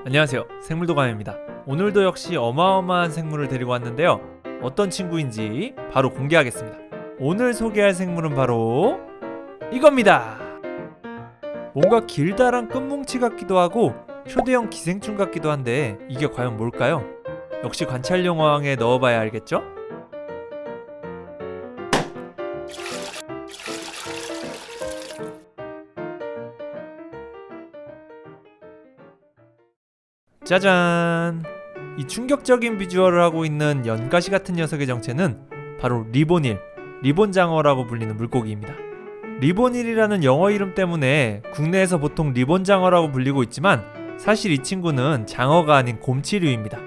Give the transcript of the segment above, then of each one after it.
안녕하세요, 생물도감입니다. 오늘도 역시 어마어마한 생물을 데리고 왔는데요. 어떤 친구인지 바로 공개하겠습니다. 오늘 소개할 생물은 바로 이겁니다. 뭔가 길다란 끝뭉치 같기도 하고 초대형 기생충 같기도 한데 이게 과연 뭘까요? 역시 관찰용 어항에 넣어봐야 알겠죠? 짜잔! 이 충격적인 비주얼을 하고 있는 연가시 같은 녀석의 정체는 바로 리본일, 리본장어라고 불리는 물고기입니다. 리본일이라는 영어 이름 때문에 국내에서 보통 리본장어라고 불리고 있지만 사실 이 친구는 장어가 아닌 곰치류입니다.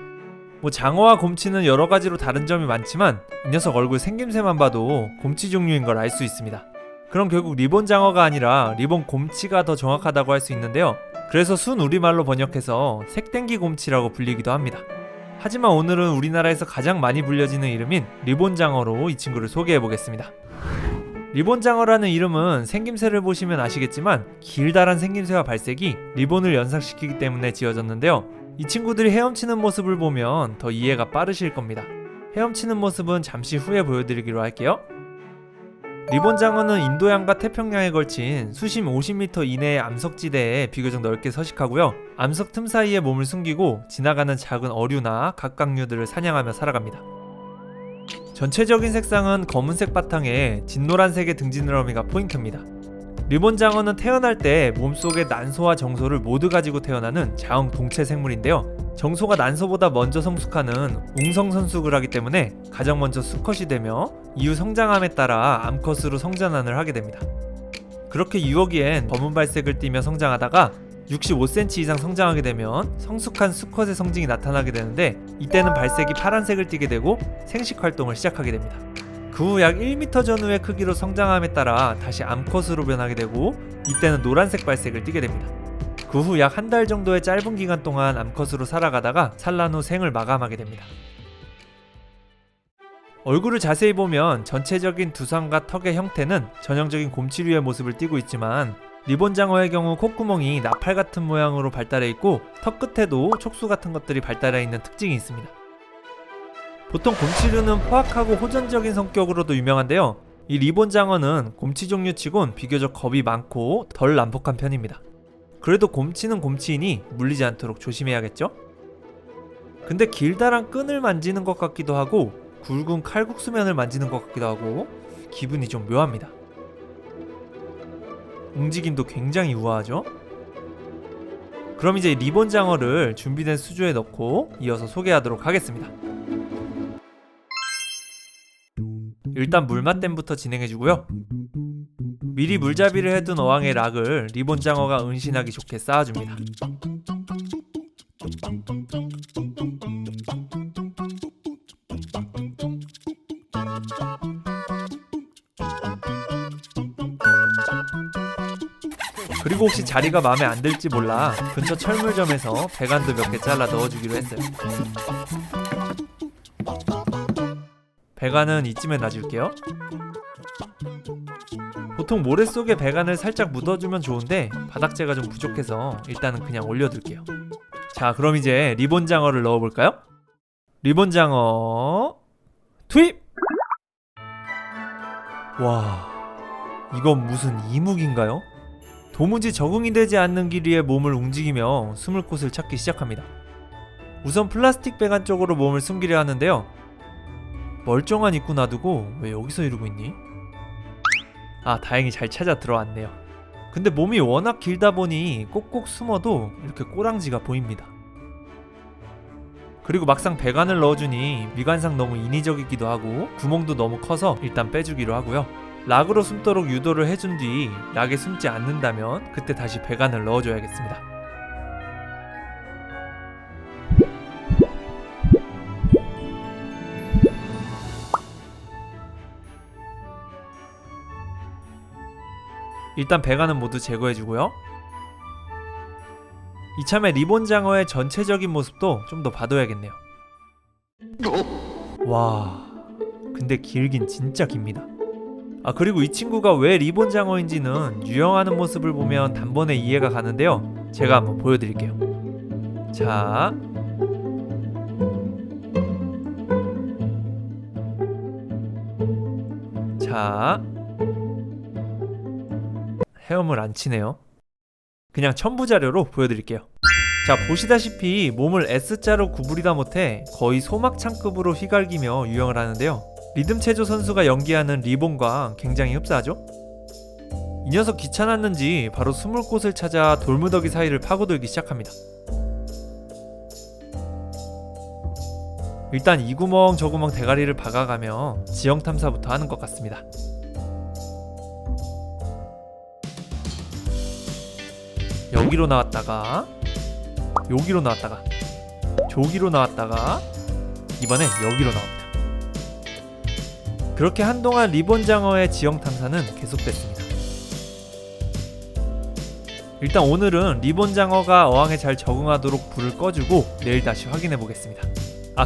장어와 곰치는 여러 가지로 다른 점이 많지만 이 녀석 얼굴 생김새만 봐도 곰치 종류인 걸 알 수 있습니다. 그럼 결국 리본장어가 아니라 리본곰치가 더 정확하다고 할 수 있는데요. 그래서 순 우리말로 번역해서 색땡기 곰치라고 불리기도 합니다. 하지만 오늘은 우리나라에서 가장 많이 불려지는 이름인 리본장어로 이 친구를 소개해보겠습니다. 리본장어라는 이름은 생김새를 보시면 아시겠지만 길다란 생김새와 발색이 리본을 연상시키기 때문에 지어졌는데요. 이 친구들이 헤엄치는 모습을 보면 더 이해가 빠르실 겁니다. 헤엄치는 모습은 잠시 후에 보여드리기로 할게요. 리본장어는 인도양과 태평양에 걸친 수심 50m 이내의 암석지대에 비교적 넓게 서식하고요. 암석 틈 사이에 몸을 숨기고 지나가는 작은 어류나 각각류들을 사냥하며 살아갑니다. 전체적인 색상은 검은색 바탕에 진노란색의 등지느러미가 포인트입니다. 리본장어는 태어날 때 몸속에 난소와 정소를 모두 가지고 태어나는 자웅동체 생물인데요. 정소가 난소보다 먼저 성숙하는 웅성선숙을 하기 때문에 가장 먼저 수컷이 되며 이후 성장함에 따라 암컷으로 성전환을 하게 됩니다. 그렇게 유어기엔 검은 발색을 띠며 성장하다가 65cm 이상 성장하게 되면 성숙한 수컷의 성징이 나타나게 되는데 이때는 발색이 파란색을 띠게 되고 생식 활동을 시작하게 됩니다. 그 후 약 1m 전후의 크기로 성장함에 따라 다시 암컷으로 변하게 되고 이때는 노란색 발색을 띠게 됩니다. 그 후 약 한 달 정도의 짧은 기간 동안 암컷으로 살아가다가 산란 후 생을 마감하게 됩니다. 얼굴을 자세히 보면 전체적인 두상과 턱의 형태는 전형적인 곰치류의 모습을 띠고 있지만 리본장어의 경우 콧구멍이 나팔 같은 모양으로 발달해 있고 턱 끝에도 촉수 같은 것들이 발달해 있는 특징이 있습니다. 보통 곰치류는 포악하고 호전적인 성격으로도 유명한데요. 이 리본장어는 곰치 종류치곤 비교적 겁이 많고 덜 난폭한 편입니다. 그래도 곰치는 곰치이니 물리지 않도록 조심해야겠죠? 근데 길다란 끈을 만지는 것 같기도 하고 굵은 칼국수면을 만지는 것 같기도 하고 기분이 좀 묘합니다. 움직임도 굉장히 우아하죠? 그럼 이제 리본장어를 준비된 수조에 넣고 이어서 소개하도록 하겠습니다. 일단 물맛댐부터 진행해주고요. 미리 물잡이를 해둔 어항의 락을 리본장어가 은신하기 좋게 쌓아줍니다. 그리고 혹시 자리가 마음에 안 들지 몰라 근처 철물점에서 배관도 몇 개 잘라 넣어주기로 했어요. 배관은 이쯤에 놔줄게요. 보통 모래 속에 배관을 살짝 묻어주면 좋은데 바닥재가 좀 부족해서 일단은 그냥 올려둘게요. 자, 그럼 이제 리본장어를 넣어볼까요? 리본장어 투입! 와, 이건 무슨 이묵인가요? 도무지 적응이 되지 않는 길이에 몸을 움직이며 숨을 곳을 찾기 시작합니다. 우선 플라스틱 배관 쪽으로 몸을 숨기려 하는데요. 멀쩡한 입구 놔두고 왜 여기서 이러고 있니? 아, 다행히 잘 찾아 들어왔네요. 근데 몸이 워낙 길다 보니 꼭꼭 숨어도 이렇게 꼬랑지가 보입니다. 그리고 막상 배관을 넣어주니 미관상 너무 인위적이기도 하고 구멍도 너무 커서 일단 빼주기로 하고요. 락으로 숨도록 유도를 해준 뒤 락에 숨지 않는다면 그때 다시 배관을 넣어줘야겠습니다. 일단 배관은 모두 제거해주고요. 이참에 리본장어의 전체적인 모습도 좀 더 봐둬야겠네요. 와, 근데 길긴 진짜 깁니다. 그리고 이 친구가 왜 리본장어인지는 유영하는 모습을 보면 단번에 이해가 가는데요. 제가 한번 보여드릴게요. 자, 자, 헤엄을 안 치네요. 그냥 첨부 자료로 보여드릴게요. 자, 보시다시피 몸을 S자로 구부리다 못해 거의 소막창급으로 휘갈기며 유영을 하는데요. 리듬 체조 선수가 연기하는 리본과 굉장히 흡사하죠? 이 녀석 귀찮았는지 바로 숨을 곳을 찾아 돌무더기 사이를 파고들기 시작합니다. 일단 이 구멍 저 구멍 대가리를 박아가며 지형 탐사부터 하는 것 같습니다. 여기로 나왔다가 여기로 나왔다가 저기로 나왔다가 이번에 여기로 나옵니다. 그렇게 한동안 리본 장어의 지형 탐사는 계속됐습니다. 일단 오늘은 리본 장어가 어항에 잘 적응하도록 불을 꺼주고 내일 다시 확인해 보겠습니다.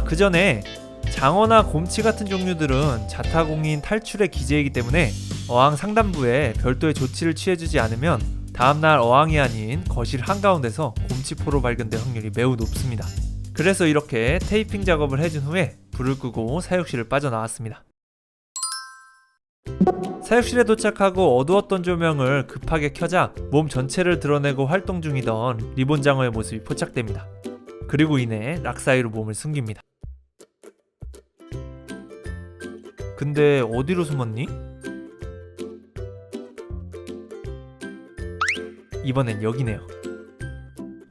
그 전에 장어나 곰치 같은 종류들은 자타공인 탈출의 기재이기 때문에 어항 상단부에 별도의 조치를 취해주지 않으면 다음날 어항이 아닌 거실 한가운데서 곰치포로 발견될 확률이 매우 높습니다. 그래서 이렇게 테이핑 작업을 해준 후에 불을 끄고 사육실을 빠져나왔습니다. 사육실에 도착하고 어두웠던 조명을 급하게 켜자 몸 전체를 드러내고 활동 중이던 리본 장어의 모습이 포착됩니다. 그리고 이내 락 사이로 몸을 숨깁니다. 근데 어디로 숨었니? 이번엔 여기네요.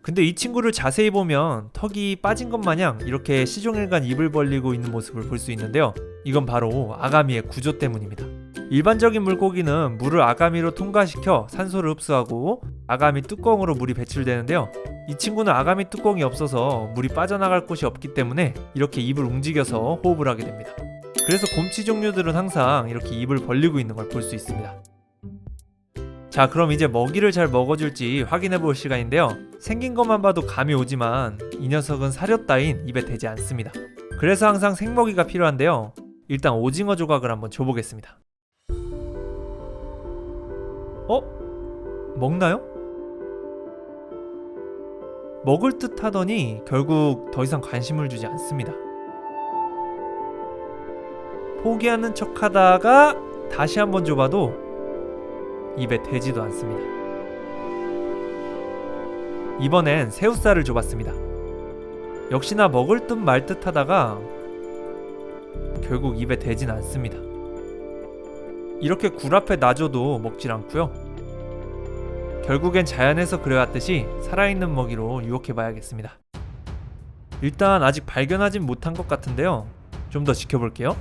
근데 이 친구를 자세히 보면 턱이 빠진 것 마냥 이렇게 시종일관 입을 벌리고 있는 모습을 볼 수 있는데요. 이건 바로 아가미의 구조 때문입니다. 일반적인 물고기는 물을 아가미로 통과시켜 산소를 흡수하고 아가미 뚜껑으로 물이 배출되는데요. 이 친구는 아가미 뚜껑이 없어서 물이 빠져나갈 곳이 없기 때문에 이렇게 입을 움직여서 호흡을 하게 됩니다. 그래서 곰치 종류들은 항상 이렇게 입을 벌리고 있는 걸 볼 수 있습니다. 자, 그럼 이제 먹이를 잘 먹어줄지 확인해 볼 시간인데요. 생긴 것만 봐도 감이 오지만 이 녀석은 사료 따윈 입에 대지 않습니다. 그래서 항상 생먹이가 필요한데요. 일단 오징어 조각을 한번 줘보겠습니다. 먹나요? 먹을 듯 하더니 결국 더 이상 관심을 주지 않습니다. 포기하는 척 하다가 다시 한번 줘봐도 입에 대지도 않습니다. 이번엔 새우살을 줘봤습니다. 역시나 먹을 듯 말 듯 하다가 결국 입에 대진 않습니다. 이렇게 굴 앞에 놔줘도 먹질 않고요. 결국엔 자연에서 그려왔듯이 살아있는 먹이로 유혹해봐야겠습니다. 일단 아직 발견하진 못한 것 같은데요. 좀 더 지켜볼게요.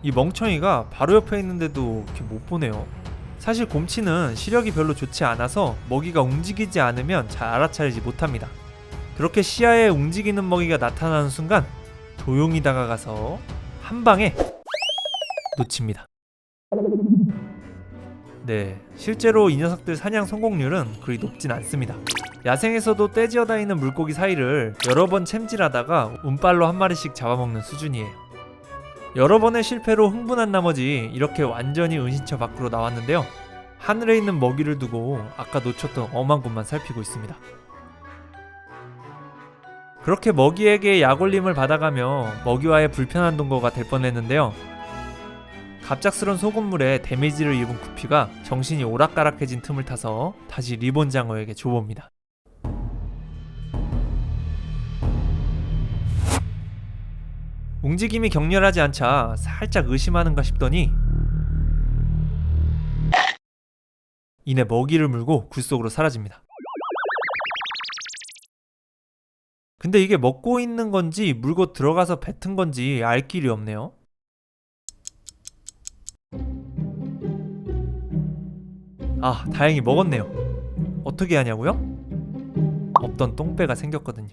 이 멍청이가 바로 옆에 있는데도 이렇게 못 보네요. 사실 곰치는 시력이 별로 좋지 않아서 먹이가 움직이지 않으면 잘 알아차리지 못합니다. 그렇게 시야에 움직이는 먹이가 나타나는 순간 조용히 다가가서 한 방에 놓칩니다. 네, 실제로 이 녀석들 사냥 성공률은 그리 높진 않습니다. 야생에서도 떼지어 다니는 물고기 사이를 여러 번 챔질하다가 운빨로 한 마리씩 잡아먹는 수준이에요. 여러 번의 실패로 흥분한 나머지 이렇게 완전히 은신처 밖으로 나왔는데요. 하늘에 있는 먹이를 두고 아까 놓쳤던 엄한 곳만 살피고 있습니다. 그렇게 먹이에게 약올림을 받아가며 먹이와의 불편한 동거가 될 뻔했는데요. 갑작스런 소금물에 데미지를 입은 구피가 정신이 오락가락해진 틈을 타서 다시 리본 장어에게 줘봅니다. 움직임이 격렬하지 않자 살짝 의심하는가 싶더니 이내 먹이를 물고 굴 속으로 사라집니다. 근데 이게 먹고 있는 건지 물고 들어가서 뱉은 건지 알 길이 없네요. 다행히 먹었네요. 어떻게 하냐고요? 없던 똥배가 생겼거든요.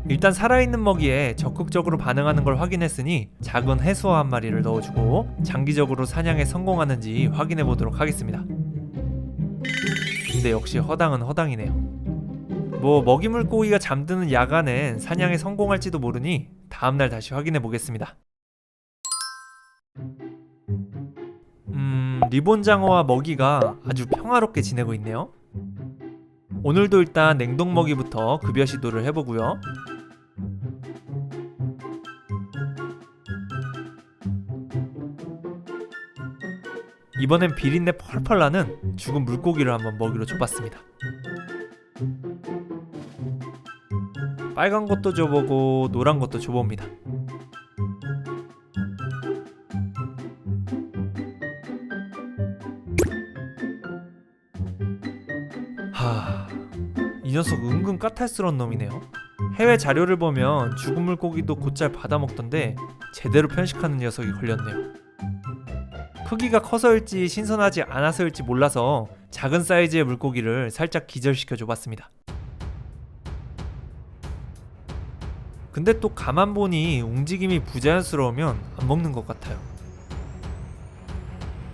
일단 살아있는 먹이에 적극적으로 반응하는 걸 확인했으니 작은 해수어 한 마리를 넣어주고 장기적으로 사냥에 성공하는지 확인해 보도록 하겠습니다. 근데 역시 허당은 허당이네요. 먹이 물고기가 잠드는 야간엔 사냥에 성공할지도 모르니 다음날 다시 확인해 보겠습니다. 리본 장어와 먹이가 아주 평화롭게 지내고 있네요. 오늘도 일단 냉동 먹이부터 급여 시도를 해보고요. 이번엔 비린내 펄펄 나는 죽은 물고기를 한번 먹이로 줘봤습니다. 빨간 것도 줘보고 노란 것도 줘봅니다. 이 녀석 은근 까탈스러운 놈이네요. 해외 자료를 보면 죽은 물고기도 곧잘 받아먹던데 제대로 편식하는 녀석이 걸렸네요. 크기가 커서일지 신선하지 않아서일지 몰라서 작은 사이즈의 물고기를 살짝 기절시켜 줘봤습니다. 근데 또 가만 보니 움직임이 부자연스러우면 안 먹는 것 같아요.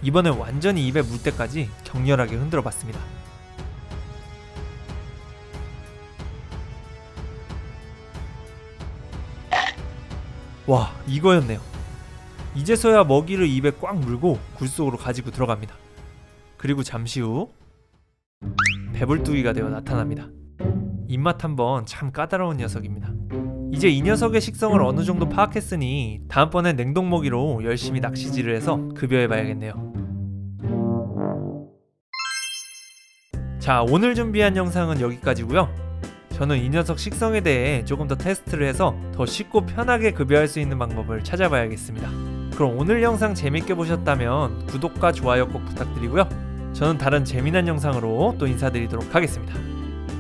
이번엔 완전히 입에 물 때까지 격렬하게 흔들어 봤습니다. 와, 이거였네요. 이제서야 먹이를 입에 꽉 물고 굴 속으로 가지고 들어갑니다. 그리고 잠시 후 배불뚝이가 되어 나타납니다. 입맛 한번 참 까다로운 녀석입니다. 이제 이 녀석의 식성을 어느 정도 파악했으니 다음번엔 냉동 먹이로 열심히 낚시질을 해서 급여해봐야겠네요. 자, 오늘 준비한 영상은 여기까지고요. 저는 이 녀석 식성에 대해 조금 더 테스트를 해서 더 쉽고 편하게 급여할 수 있는 방법을 찾아봐야겠습니다. 그럼 오늘 영상 재밌게 보셨다면 구독과 좋아요 꼭 부탁드리고요. 저는 다른 재미난 영상으로 또 인사드리도록 하겠습니다.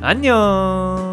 안녕.